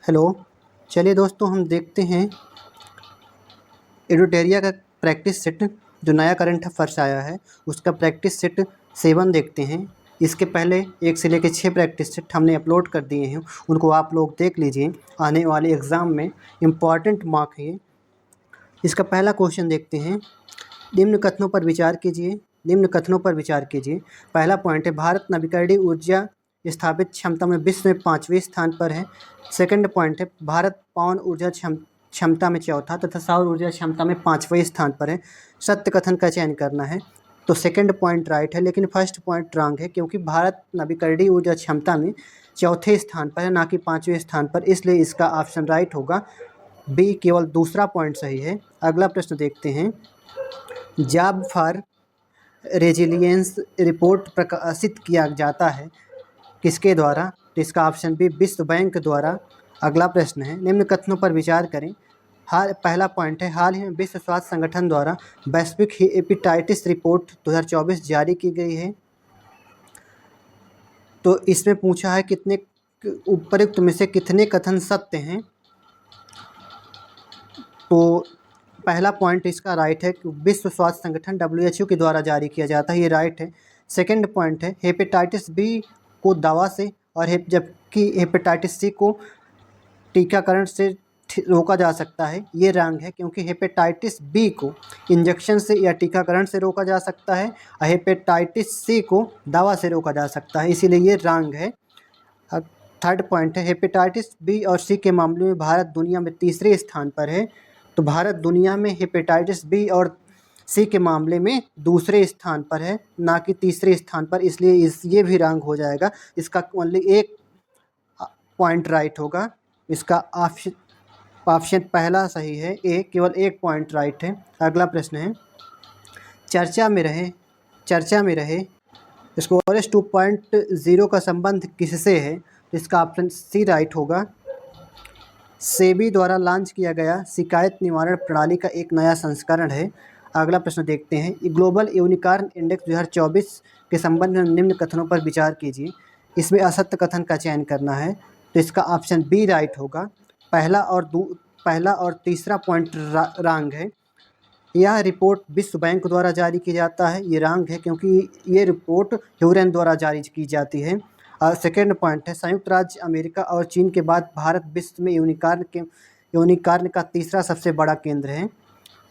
Hello. चलिए दोस्तों, हम देखते हैं एडुटेरिया का प्रैक्टिस सेट जो नया करंट अफेयर्स आया है उसका प्रैक्टिस सेट 7 देखते हैं। इसके पहले 1 से लेकर 6 प्रैक्टिस सेट हमने अपलोड कर दिए हैं, उनको आप लोग देख लीजिए। आने वाले एग्ज़ाम में इम्पॉर्टेंट मार्क है। इसका पहला क्वेश्चन देखते हैं। निम्न कथनों पर विचार कीजिए। पहला पॉइंट है, भारत नवीकरणीय ऊर्जा स्थापित क्षमता में विश्व में 5वें स्थान पर है। सेकंड पॉइंट है, भारत पवन ऊर्जा क्षमता में चौथा तथा सौर ऊर्जा क्षमता में 5वें स्थान पर है। सत्य कथन का चयन करना है, तो सेकंड पॉइंट राइट है, लेकिन फर्स्ट पॉइंट रॉन्ग है, क्योंकि भारत नवीकरणीय ऊर्जा क्षमता में चौथे स्थान पर है, ना कि 5वें स्थान पर। इसलिए इसका ऑप्शन राइट होगा बी, केवल दूसरा पॉइंट सही है। अगला प्रश्न देखते हैं। जॉब फॉर रेजिलियंस रिपोर्ट प्रकाशित किया जाता है किसके द्वारा? तो इसका ऑप्शन बी, विश्व बैंक द्वारा। अगला प्रश्न है, निम्न कथनों पर विचार करें। पहला पॉइंट है, हाल ही में विश्व स्वास्थ्य संगठन द्वारा वैश्विक हेपेटाइटिस रिपोर्ट 2024 जारी की गई है। तो इसमें पूछा है कितने उपरोक्त में से कितने कथन सत्य हैं। तो पहला पॉइंट इसका राइट है कि विश्व स्वास्थ्य संगठन WHO के द्वारा जारी किया जाता है, ये राइट है। सेकंड पॉइंट है, हेपेटाइटिस बी को दवा से और जबकि हेपेटाइटिस सी को टीकाकरण से रोका जा सकता है, ये रॉन्ग है, क्योंकि हेपेटाइटिस बी को इंजेक्शन से या टीकाकरण से रोका जा सकता है और हेपेटाइटिस सी को दवा से रोका जा सकता है, इसीलिए ये रॉन्ग है। थर्ड पॉइंट है, हेपेटाइटिस बी और सी के मामले में भारत दुनिया में तीसरे स्थान पर है। तो भारत दुनिया में हेपेटाइटिस बी और सी के मामले में दूसरे स्थान पर है, ना कि तीसरे स्थान पर, इसलिए ये भी रॉन्ग हो जाएगा। इसका ओनली एक पॉइंट राइट होगा। इसका ऑप्शन पहला सही है, ए, केवल एक पॉइंट राइट है। अगला प्रश्न है, चर्चा में रहे स्कोरस 2.0 का संबंध किससे है? इसका ऑप्शन सी राइट होगा। सेबी द्वारा लॉन्च किया गया शिकायत निवारण प्रणाली का एक नया संस्करण है। अगला प्रश्न देखते हैं, ग्लोबल यूनिकॉर्न इंडेक्स 2024 के संबंध में निम्न कथनों पर विचार कीजिए। इसमें असत्य कथन का चयन करना है, तो इसका ऑप्शन बी राइट होगा। पहला और तीसरा पॉइंट रॉन्ग है। यह रिपोर्ट विश्व बैंक द्वारा जारी की जाता है, ये रॉन्ग है, क्योंकि ये रिपोर्ट ह्यूरेन द्वारा जारी की जाती है। और सेकेंड पॉइंट है, संयुक्त राज्य अमेरिका और चीन के बाद भारत विश्व में यूनिकॉर्न का तीसरा सबसे बड़ा केंद्र है,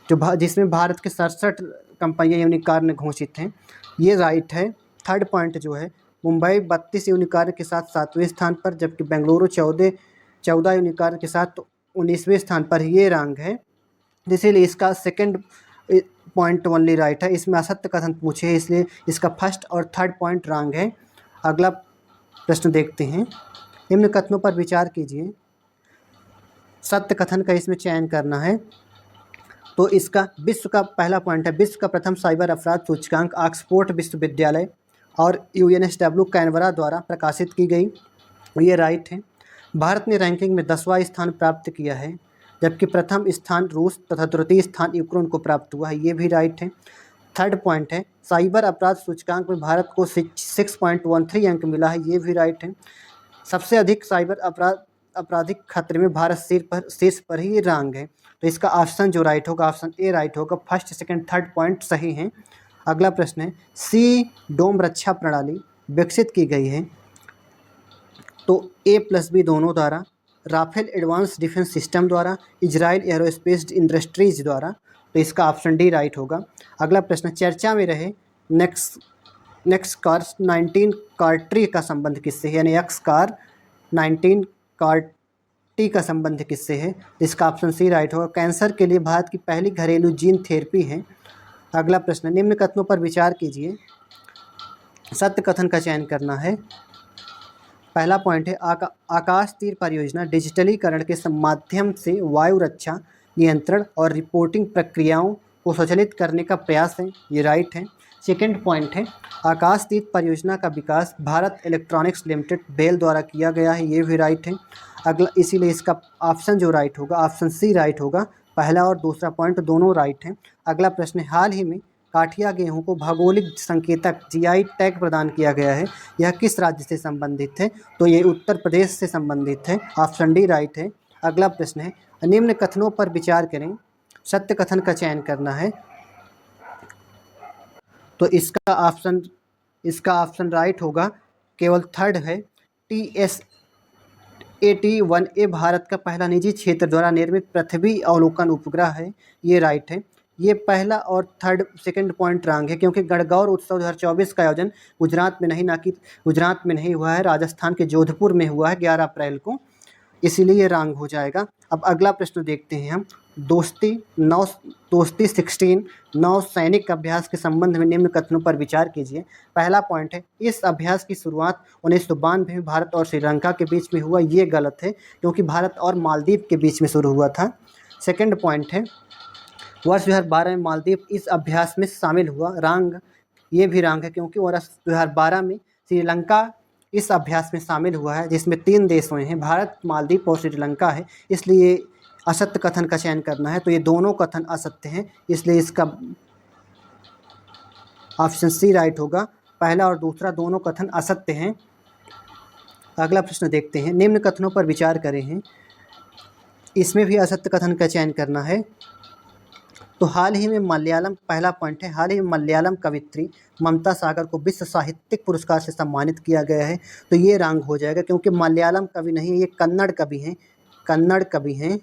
जिसमें भारत के 67 कंपनियां यूनिकॉर्न घोषित हैं, ये राइट है। थर्ड पॉइंट जो है, मुंबई 32 यूनिकॉर्न के साथ 7वें स्थान पर, जबकि बेंगलुरु 14 यूनिकॉर्न के साथ 19वें स्थान पर, ये रॉन्ग है, इसीलिए इसका सेकंड पॉइंट ओनली राइट है। इसमें असत्य कथन पूछे हैं, इसलिए इसका फर्स्ट और थर्ड पॉइंट रॉन्ग है। अगला प्रश्न देखते हैं, निम्न कथनों पर विचार कीजिए। सत्य कथन का इसमें चयन करना है, तो इसका विश्व का पहला पॉइंट है, विश्व का प्रथम साइबर अपराध सूचकांक ऑक्सफोर्ड विश्वविद्यालय और UNSW कैनबरा द्वारा प्रकाशित की गई, ये राइट है। भारत ने रैंकिंग में 10वां स्थान प्राप्त किया है, जबकि प्रथम स्थान रूस तथा तृतीय स्थान यूक्रेन को प्राप्त हुआ है, ये भी राइट है। थर्ड पॉइंट है, साइबर अपराध सूचकांक में भारत को 6.13 अंक मिला है, ये भी राइट है। सबसे अधिक साइबर आपराधिक खतरे में भारत शीर्ष पर ही रैंक है, तो इसका ऑप्शन जो राइट होगा, ऑप्शन ए राइट होगा। फर्स्ट सेकंड थर्ड पॉइंट सही हैं। अगला प्रश्न है, सी डोम रक्षा प्रणाली विकसित की गई है, तो A+B दोनों द्वारा, राफेल एडवांस डिफेंस सिस्टम द्वारा, इजराइल एरोस्पेस इंडस्ट्रीज द्वारा, तो इसका ऑप्शन डी राइट होगा। अगला प्रश्न, चर्चा में रहे नेक्स्ट कार 19 कार्ट्री का संबंध किससे है, यानी एक्स कार 19 कार्टी का संबंध किससे है? इसका ऑप्शन सी राइट होगा, कैंसर के लिए भारत की पहली घरेलू जीन थेरेपी है। अगला प्रश्न, निम्न कथनों पर विचार कीजिए। सत्य कथन का चयन करना है। पहला पॉइंट है, आकाश तीर परियोजना डिजिटलीकरण के माध्यम से वायु रक्षा, नियंत्रण और रिपोर्टिंग प्रक्रियाओं को स्वचालित करने का प्रयास है, ये राइट है। सेकंड पॉइंट है, आकाश तीर परियोजना का विकास भारत इलेक्ट्रॉनिक्स लिमिटेड बेल द्वारा किया गया है, ये भी राइट है। अगला, इसीलिए इसका ऑप्शन जो राइट होगा, ऑप्शन सी राइट होगा। पहला और दूसरा पॉइंट दोनों राइट हैं। अगला प्रश्न है, हाल ही में काठिया गेहूं को भौगोलिक संकेतक जीआई टैग प्रदान किया गया है, यह किस राज्य से संबंधित है? तो ये उत्तर प्रदेश से संबंधित है। ऑप्शन डी राइट है। अगला प्रश्न है, निम्न कथनों पर विचार करें, सत्य कथन का चयन करना है। तो इसका ऑप्शन राइट होगा, केवल थर्ड है। TSAT-1A भारत का पहला निजी क्षेत्र द्वारा निर्मित पृथ्वी अवलोकन उपग्रह है, ये राइट है। ये पहला और सेकंड पॉइंट रॉन्ग है, क्योंकि गणगौर उत्सव 2024 का आयोजन गुजरात में नहीं हुआ है, राजस्थान के जोधपुर में हुआ है 11 अप्रैल को, इसीलिए ये रॉन्ग हो जाएगा। अब अगला प्रश्न देखते हैं हम। दोस्ती 16 नौ सैनिक अभ्यास के संबंध में निम्न कथनों पर विचार कीजिए। पहला पॉइंट है, इस अभ्यास की शुरुआत 1992 में भारत और श्रीलंका के बीच में हुआ, ये गलत है, क्योंकि भारत और मालदीव के बीच में शुरू हुआ था। सेकंड पॉइंट है, वर्ष 2012 में मालदीव इस अभ्यास में शामिल हुआ, रॉन्ग, ये भी रॉन्ग है, क्योंकि वर्ष 2012 में श्रीलंका इस अभ्यास में शामिल हुआ है, जिसमें 3 देश हुए हैं, भारत, मालदीव और श्रीलंका है, इसलिए असत्य कथन का चयन करना है। तो ये दोनों कथन असत्य हैं, इसलिए इसका ऑप्शन सी राइट होगा। पहला और दूसरा दोनों कथन असत्य हैं। अगला प्रश्न देखते हैं, निम्न कथनों पर विचार करें हैं, इसमें भी असत्य कथन का चयन करना है। तो हाल ही में मलयालम, पहला पॉइंट है, हाल ही में मलयालम कवित्री ममता सागर को विश्व साहित्यिक पुरस्कार से सम्मानित किया गया है, तो ये रॉन्ग हो जाएगा, क्योंकि मलयालम कवि नहीं, ये कन्नड़ कवि हैं।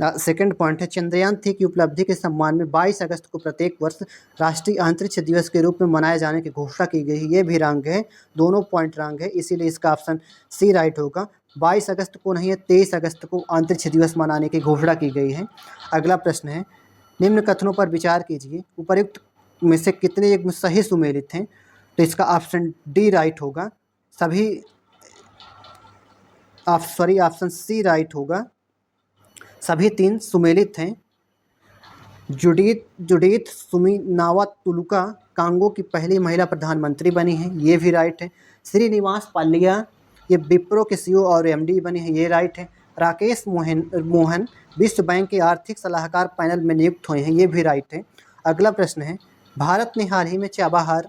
सेकंड पॉइंट है, चंद्रयान 3 की उपलब्धि के सम्मान में 22 अगस्त को प्रत्येक वर्ष राष्ट्रीय अंतरिक्ष दिवस के रूप में मनाए जाने की घोषणा की गई है, ये भी रॉन्ग है, दोनों पॉइंट रॉन्ग है, इसीलिए इसका ऑप्शन सी राइट होगा। 22 अगस्त को नहीं है, 23 अगस्त को अंतरिक्ष दिवस मनाने की घोषणा की गई है। अगला प्रश्न है, निम्न कथनों पर विचार कीजिए, उपर्युक्त में से कितने युग्म सही सुमेलित हैं? तो इसका ऑप्शन डी राइट होगा, ऑप्शन सी राइट होगा, सभी 3 सुमेलित हैं। जुडीथ सुमीनावा-तुलुका कांगो की पहली महिला प्रधानमंत्री बनी हैं, ये भी राइट है। श्रीनिवास पाल्या ये विप्रो के सीईओ और एमडी बने हैं, ये राइट है। राकेश मोहन विश्व बैंक के आर्थिक सलाहकार पैनल में नियुक्त हुए हैं, ये भी राइट है। अगला प्रश्न है, भारत ने हाल ही में चाबहार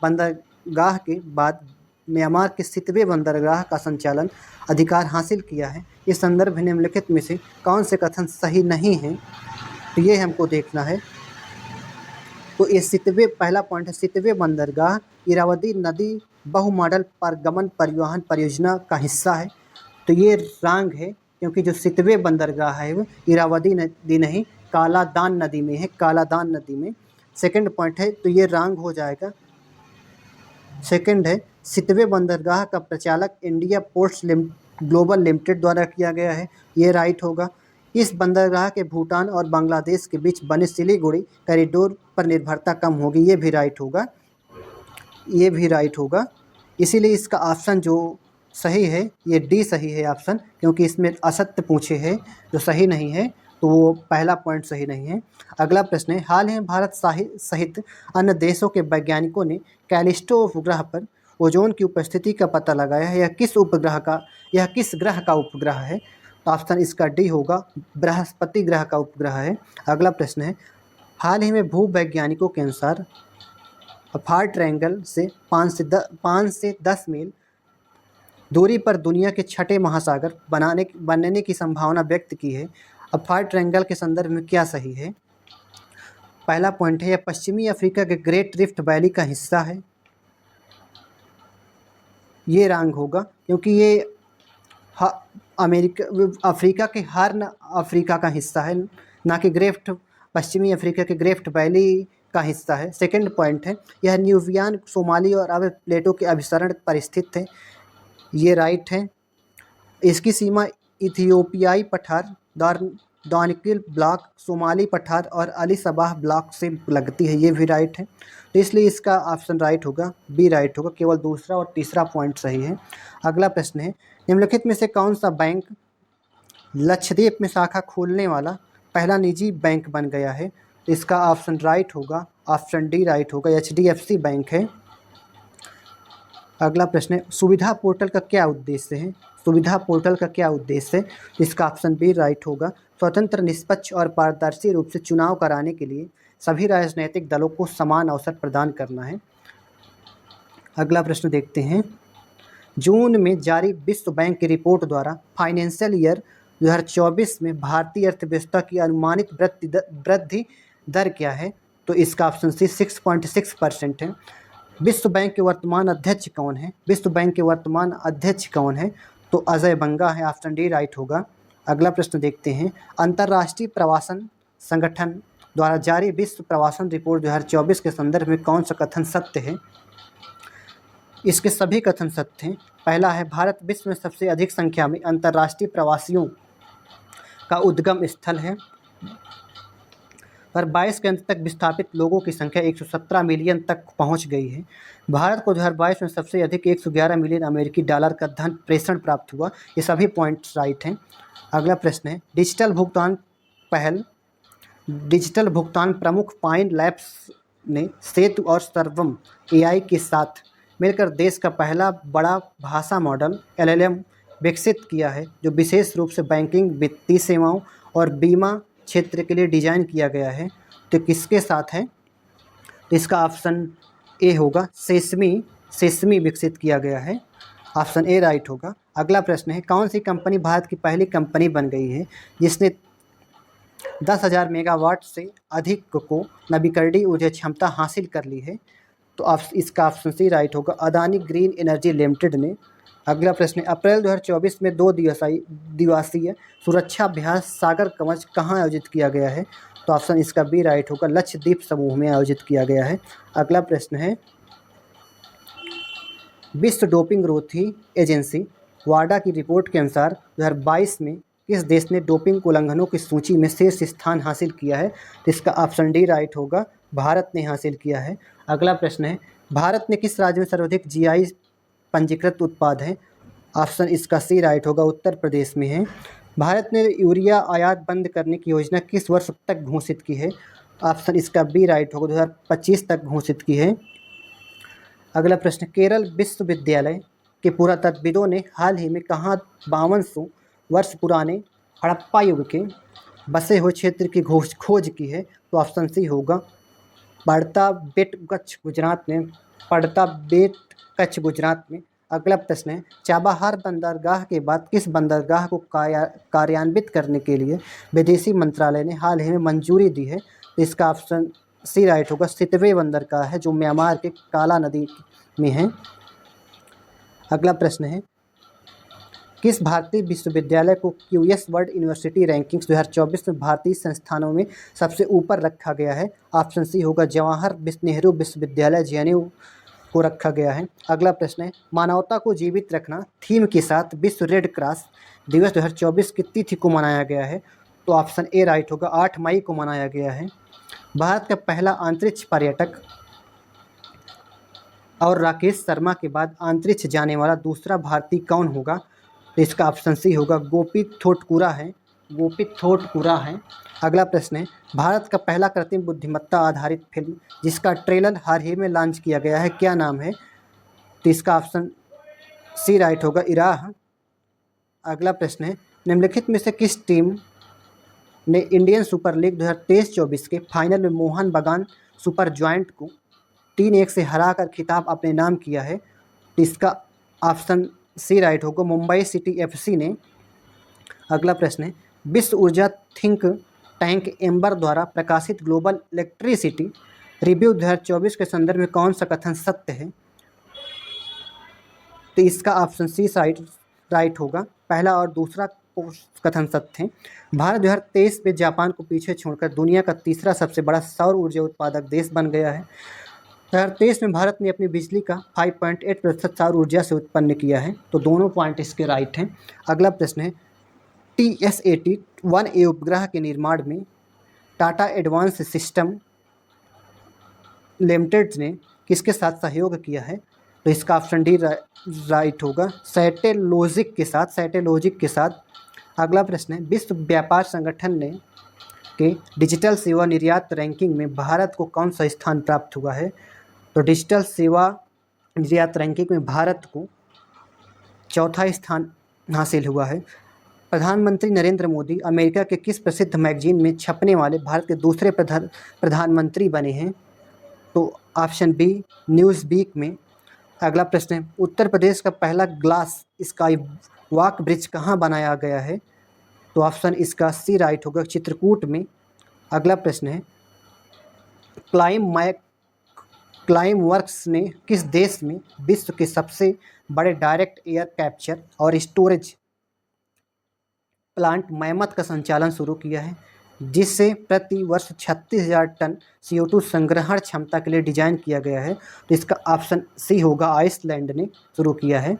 बंदरगाह के बाद म्यांमार के सितवे बंदरगाह का संचालन अधिकार हासिल किया है, ये संदर्भ निम्नलिखित में से कौन से कथन सही नहीं हैं? तो ये हमको देखना है। तो ये पहला पॉइंट है, सितवे बंदरगाह इरावदी नदी बहु मॉडल पारगमन परिवहन परियोजना का हिस्सा है, तो ये रॉन्ग है, क्योंकि जो सितवे बंदरगाह है वो इरावदी नदी नहीं, कालादान नदी में है, कालादान नदी में। सेकंड पॉइंट है, तो ये रॉन्ग हो जाएगा। सेकंड है, सितवे बंदरगाह का प्रचालक इंडिया पोर्ट्स ग्लोबल लिमिटेड द्वारा किया गया है, ये राइट होगा। इस बंदरगाह के भूटान और बांग्लादेश के बीच बने सिलीगुड़ी कॉरिडोर पर निर्भरता कम होगी, ये भी राइट होगा, इसीलिए इसका ऑप्शन जो सही है ये डी सही है ऑप्शन, क्योंकि इसमें असत्य पूछे हैं जो सही नहीं है, तो वो पहला पॉइंट सही नहीं है। अगला प्रश्न है, हाल ही में भारत सहित अन्य देशों के वैज्ञानिकों ने कैलिस्टो उपग्रह पर ओजोन की उपस्थिति का पता लगाया है, यह किस ग्रह का उपग्रह है? तो ऑप्शन इसका डी होगा, बृहस्पति ग्रह का उपग्रह है। अगला प्रश्न है, हाल ही में भूवैज्ञानिकों के अनुसार फार ट्रायंगल से 5 से 10 मील दूरी पर दुनिया के छठे महासागर बनने की संभावना व्यक्त की है। अब फार ट्रायंगल के संदर्भ में क्या सही है? पहला पॉइंट है, यह पश्चिमी अफ्रीका के ग्रेट रिफ्ट वैली का हिस्सा है, ये रॉन्ग होगा, क्योंकि ये अफ्रीका के हॉर्न अफ्रीका का हिस्सा है, ना कि पश्चिमी अफ्रीका के ग्रेफ्ट वैली का हिस्सा है। सेकंड पॉइंट है, यह न्यूबियन, सोमाली और अरब प्लेटों के अभिसरण पर स्थित है, ये राइट है। इसकी सीमा इथियोपियाई पठार, दानिकिल ब्लॉक, सोमाली पठार और अली सबाह ब्लॉक से लगती है, ये भी राइट है, तो इसलिए इसका ऑप्शन राइट होगा, बी राइट होगा, केवल दूसरा और तीसरा पॉइंट सही है। अगला प्रश्न है, निम्नलिखित में से कौन सा बैंक लक्षद्वीप में शाखा खोलने वाला पहला निजी बैंक बन गया है? तो इसका ऑप्शन राइट होगा, ऑप्शन डी राइट होगा, HDFC बैंक है। अगला प्रश्न है, सुविधा पोर्टल का क्या उद्देश्य है? इसका ऑप्शन बी राइट होगा, स्वतंत्र, निष्पक्ष और पारदर्शी रूप से चुनाव कराने के लिए सभी राजनीतिक दलों को समान अवसर प्रदान करना है। अगला प्रश्न देखते हैं। जून में जारी विश्व बैंक की रिपोर्ट द्वारा फाइनेंशियल ईयर 2024 में भारतीय अर्थव्यवस्था की अनुमानित वृद्धि दर क्या है? तो इसका ऑप्शन सी 6.6% है। विश्व बैंक के वर्तमान अध्यक्ष कौन है? विश्व बैंक के वर्तमान अध्यक्ष कौन है? तो अजय बंगा है। ऑप्शन डी राइट होगा। अगला प्रश्न देखते हैं। अंतर्राष्ट्रीय प्रवासन संगठन द्वारा जारी विश्व प्रवासन रिपोर्ट 2024 के संदर्भ में कौन सा कथन सत्य है? इसके सभी कथन सत्य हैं। पहला है, भारत विश्व में सबसे अधिक संख्या में अंतर्राष्ट्रीय प्रवासियों का उद्गम स्थल है। पर 22 के अंत तक विस्थापित लोगों की संख्या 117 मिलियन तक पहुंच गई है। भारत को 2022 में सबसे अधिक 111 मिलियन अमेरिकी डॉलर का धन प्रेषण प्राप्त हुआ। ये सभी पॉइंट्स राइट हैं। अगला प्रश्न है, डिजिटल भुगतान प्रमुख पाइन लैब्स ने सेतु और सर्वम AI के साथ मिलकर देश का पहला बड़ा भाषा मॉडल LLM विकसित किया है, जो विशेष रूप से बैंकिंग, वित्तीय सेवाओं और बीमा क्षेत्र के लिए डिजाइन किया गया है। तो किसके साथ है? इसका ऑप्शन ए होगा, सेसमी विकसित किया गया है। ऑप्शन ए राइट होगा। अगला प्रश्न है, कौन सी कंपनी भारत की पहली कंपनी बन गई है जिसने 10,000 मेगावाट से अधिक को नवीकरणीय ऊर्जा क्षमता हासिल कर ली है? तो इसका ऑप्शन सी राइट होगा, अदानी ग्रीन एनर्जी लिमिटेड ने। अगला प्रश्न है, अप्रैल 2024 में 2 दिवसीय सुरक्षा अभ्यास सागर कवच कहाँ आयोजित किया गया है? तो ऑप्शन इसका बी राइट होगा, लक्षद्वीप समूह में आयोजित किया गया है। अगला प्रश्न है, विश्व डोपिंग रोधी एजेंसी वाडा की रिपोर्ट के अनुसार 2022 में किस देश ने डोपिंग उल्लंघनों की सूची में शीर्ष स्थान हासिल किया है? तो इसका ऑप्शन डी राइट होगा, भारत ने हासिल किया है। अगला प्रश्न है, भारत में किस राज्य में सर्वाधिक GI पंजीकृत उत्पाद है? ऑप्शन इसका सी राइट होगा, उत्तर प्रदेश में है। भारत ने यूरिया आयात बंद करने की योजना किस वर्ष तक घोषित की है? ऑप्शन इसका बी राइट होगा, 2025 तक घोषित की है। अगला प्रश्न, केरल विश्वविद्यालय के पुरातत्वविदों ने हाल ही में कहाँ 5200 वर्ष पुराने हड़प्पा युग के बसे हुए क्षेत्र की खोज की है? तो ऑप्शन सी होगा, पड़ता बेट कच्छ गुजरात में। अगला प्रश्न है, चाबहार बंदरगाह के बाद किस बंदरगाह को कार्यान्वित करने के लिए विदेशी मंत्रालय ने हाल ही में मंजूरी दी है? तो इसका ऑप्शन सी राइट होगा, सितवे बंदरगाह है, जो म्यांमार के काला नदी में है। अगला प्रश्न है, किस भारतीय विश्वविद्यालय को QS वर्ल्ड यूनिवर्सिटी रैंकिंग्स 2024 में भारतीय संस्थानों में सबसे ऊपर रखा गया है? ऑप्शन सी होगा, जवाहर नेहरू विश्वविद्यालय JNU को रखा गया है। अगला प्रश्न है, मानवता को जीवित रखना थीम के साथ विश्व रेड क्रॉस दिवस 2024 की तिथि को मनाया गया है? तो ऑप्शन ए राइट होगा, 8 मई को मनाया गया है। भारत का पहला अंतरिक्ष पर्यटक और राकेश शर्मा के बाद अंतरिक्ष जाने वाला दूसरा भारतीय कौन होगा? तो इसका ऑप्शन सी होगा, गोपी थोटकुरा है। अगला प्रश्न है, भारत का पहला कृत्रिम बुद्धिमत्ता आधारित फिल्म जिसका ट्रेलर हाल ही में लॉन्च किया गया है, क्या नाम है? तो इसका ऑप्शन सी राइट होगा, इराह। अगला प्रश्न है, निम्नलिखित में से किस टीम ने इंडियन सुपर लीग 2023-24 के फाइनल में मोहन बगान सुपर जॉइंट को 3-1 से हराकर खिताब अपने नाम किया है? तो इसका ऑप्शन सी राइट होगा, मुंबई सिटी FC ने। अगला प्रश्न है, विश्व ऊर्जा थिंक टैंक एम्बर द्वारा प्रकाशित ग्लोबल इलेक्ट्रिसिटी रिव्यू 2024 के संदर्भ में कौन सा कथन सत्य है? तो इसका ऑप्शन सी राइट होगा, पहला और दूसरा कथन सत्य है। भारत 2023 में जापान को पीछे छोड़कर दुनिया का तीसरा सबसे बड़ा सौर ऊर्जा उत्पादक देश बन गया है। 2023 में भारत ने अपनी बिजली का 5.8% सौर ऊर्जा से उत्पन्न किया है। तो दोनों पॉइंट इसके राइट हैं। अगला प्रश्न है, TSAT-1A उपग्रह के निर्माण में टाटा एडवांस सिस्टम लिमिटेड ने किसके साथ सहयोग किया है? तो इसका ऑप्शन डी राइट होगा, सैटेलॉजिक के साथ। अगला प्रश्न है, विश्व व्यापार संगठन ने के डिजिटल सेवा निर्यात रैंकिंग में भारत को कौन सा स्थान प्राप्त हुआ है? तो डिजिटल सेवा निर्यात रैंकिंग में भारत को चौथा स्थान हासिल हुआ है। प्रधानमंत्री नरेंद्र मोदी अमेरिका के किस प्रसिद्ध मैगजीन में छपने वाले भारत के दूसरे प्रधानमंत्री बने हैं? तो ऑप्शन बी न्यूज़ वीक में। अगला प्रश्न है, उत्तर प्रदेश का पहला ग्लास स्काई वॉक ब्रिज कहाँ बनाया गया है? तो ऑप्शन इसका सी राइट होगा, चित्रकूट में। अगला प्रश्न है, क्लाइम वर्क्स ने किस देश में विश्व के सबसे बड़े डायरेक्ट एयर कैप्चर और स्टोरेज प्लांट मैमत का संचालन शुरू किया है, जिससे प्रति वर्ष 36,000 टन CO2 संग्रहण क्षमता के लिए डिजाइन किया गया है? तो इसका ऑप्शन सी होगा, आइसलैंड ने शुरू किया है।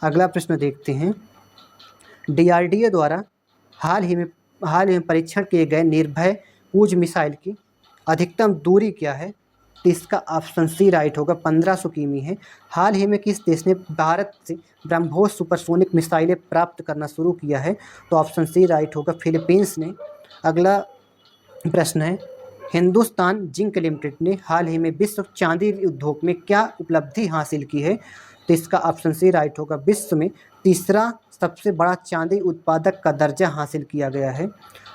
अगला प्रश्न देखते हैं, DRDO द्वारा हाल ही में परीक्षण किए गए निर्भय क्रूज मिसाइल की अधिकतम दूरी क्या है? तो इसका ऑप्शन सी राइट होगा, 1500 किमी है। हाल ही में किस देश ने भारत से ब्रह्मोस सुपरसोनिक मिसाइलें प्राप्त करना शुरू किया है? तो ऑप्शन सी राइट होगा, फिलीपींस ने। अगला प्रश्न है, हिंदुस्तान जिंक लिमिटेड ने हाल ही में विश्व चांदी उद्योग में क्या उपलब्धि हासिल की है? तो इसका ऑप्शन सी राइट होगा, विश्व में तीसरा सबसे बड़ा चांदी उत्पादक का दर्जा हासिल किया गया है।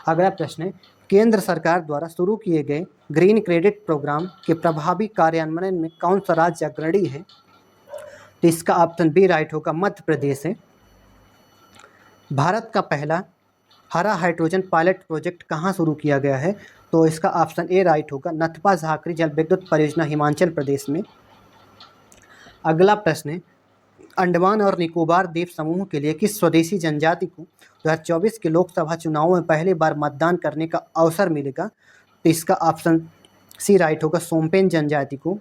अगला प्रश्न है, केंद्र सरकार द्वारा शुरू किए गए ग्रीन क्रेडिट प्रोग्राम के प्रभावी कार्यान्वयन में कौन सा राज्य अग्रणी है? तो इसका ऑप्शन बी राइट होगा, मध्य प्रदेश है। भारत का पहला हरा हाइड्रोजन पायलट प्रोजेक्ट कहाँ शुरू किया गया है? तो इसका ऑप्शन ए राइट होगा, नथपा झाकरी जल विद्युत परियोजना, हिमाचल प्रदेश में। अगला प्रश्न है, अंडमान और निकोबार द्वीप समूह के लिए किस स्वदेशी जनजाति को 2024 के लोकसभा चुनावों में पहली बार मतदान करने का अवसर मिलेगा? तो इसका ऑप्शन सी राइट होगा, सोम्पेन जनजाति को।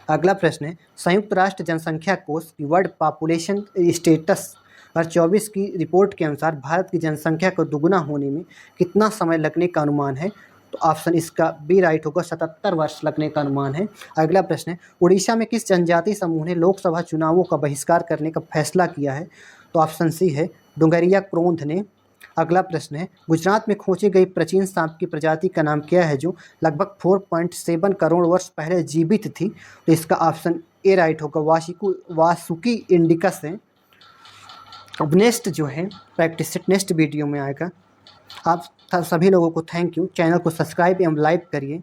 अगला प्रश्न है, संयुक्त राष्ट्र जनसंख्या कोष की वर्ल्ड पॉपुलेशन स्टेटस 2024 की रिपोर्ट के अनुसार भारत की जनसंख्या को दुगुना होने में कितना समय लगने का अनुमान है? तो ऑप्शन इसका बी राइट होगा, 77 वर्ष लगने का अनुमान है। अगला प्रश्न है, उड़ीसा में किस जनजाति समूह ने लोकसभा चुनावों का बहिष्कार करने का फैसला किया है? तो ऑप्शन सी है, डुंगरिया क्रोंध ने। अगला प्रश्न है, गुजरात में खोजी गई प्राचीन सांप की प्रजाति का नाम क्या है जो लगभग 4.7 करोड़ वर्ष पहले जीवित थी? तो इसका ऑप्शन ए राइट होगा, वासुकी इंडिकस है। अब नेक्स्ट जो है प्रैक्टिस सेट नेक्स्ट वीडियो में आएगा। आप सभी लोगों को थैंक यू। चैनल को सब्सक्राइब एवं लाइक करिए।